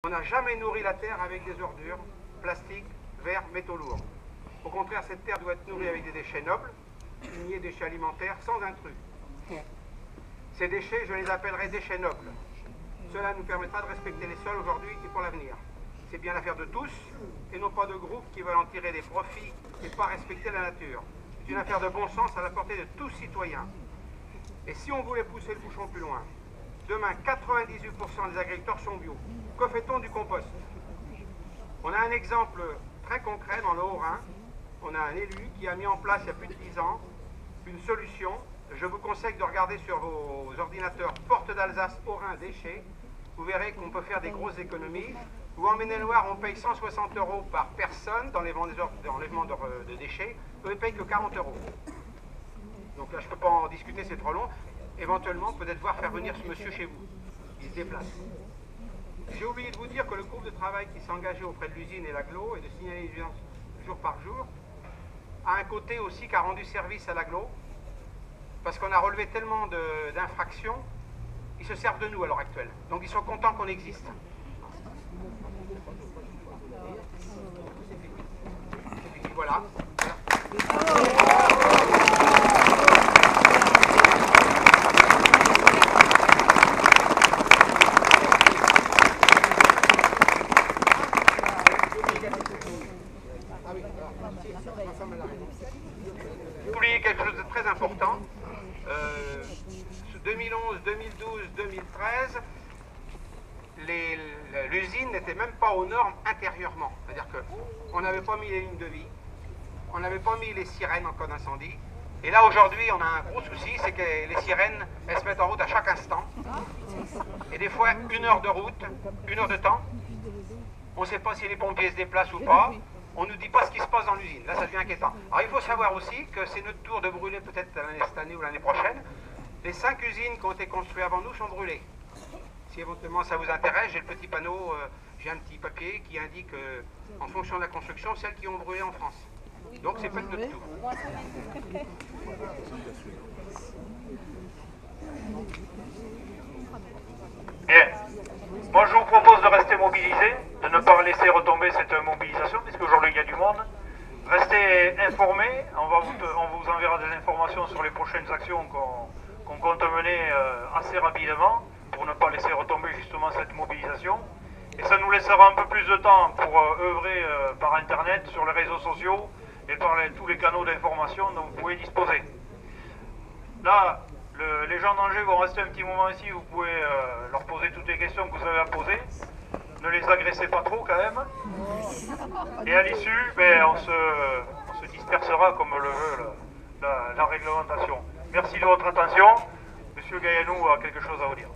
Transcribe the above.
On n'a jamais nourri la terre avec des ordures, plastique, verre, métaux lourds. Au contraire, cette terre doit être nourrie avec des déchets nobles, lignés déchets alimentaires, sans intrus. Ces déchets, je les appellerai déchets nobles. Cela nous permettra de respecter les sols aujourd'hui et pour l'avenir. C'est bien l'affaire de tous, et non pas de groupes qui veulent en tirer des profits et pas respecter la nature. C'est une affaire de bon sens à la portée de tous citoyens. Et si on voulait pousser le bouchon plus loin, demain 98% des agriculteurs sont bio. Que fait-on du compost? On a un exemple très concret dans le Haut-Rhin. On a un élu qui a mis en place il y a plus de 10 ans une solution. Je vous conseille de regarder sur vos ordinateurs Porte d'Alsace Haut-Rhin déchets. Vous verrez qu'on peut faire des grosses économies. Ou en Maine-et-Loire, on paye 160 € par personne dans l'enlèvement de déchets. Eux, ils payent que 40 €. Donc là, je ne peux pas en discuter, c'est trop long. Éventuellement, peut-être voir faire venir ce monsieur chez vous. Il se déplace. J'ai oublié de vous dire que le groupe de travail qui s'est engagé auprès de l'usine et l'agglo et de signaler les violences jour par jour a un côté aussi qui a rendu service à l'agglo parce qu'on a relevé tellement d'infractions, ils se servent de nous à l'heure actuelle. Donc ils sont contents qu'on existe. Voilà. J'ai oublié quelque chose de très important. 2011, 2012, 2013, l'usine n'était même pas aux normes intérieurement. C'est-à-dire qu'on n'avait pas mis les lignes de vie, on n'avait pas mis les sirènes en cas d'incendie. Et là aujourd'hui on a un gros souci, c'est que les sirènes, elles se mettent en route à chaque instant. Et des fois 1 heure de route, 1 heure de temps, on ne sait pas si les pompiers se déplacent ou pas. On ne nous dit pas ce qui se passe dans l'usine. Là, ça devient inquiétant. Alors, il faut savoir aussi que c'est notre tour de brûler peut-être cette année ou l'année prochaine. Les 5 usines qui ont été construites avant nous sont brûlées. Si éventuellement ça vous intéresse, j'ai le petit panneau, j'ai un petit papier qui indique, en fonction de la construction, celles qui ont brûlé en France. Donc, c'est peut-être notre tour. Bien. Moi, je vous propose de rester mobilisés, de ne pas laisser retomber cette mobilisation, puisqu'aujourd'hui il y a du monde. Restez informés, on vous enverra des informations sur les prochaines actions qu'on compte mener assez rapidement, pour ne pas laisser retomber justement cette mobilisation. Et ça nous laissera un peu plus de temps pour œuvrer par Internet, sur les réseaux sociaux, et par tous les canaux d'information dont vous pouvez disposer. Là, les gens d'Angers vont rester un petit moment ici, vous pouvez leur poser toutes les questions que vous avez à poser. Ne les agressez pas trop quand même. Et à l'issue, on se dispersera comme le veut la réglementation. Merci de votre attention. Monsieur Gaillanou a quelque chose à vous dire.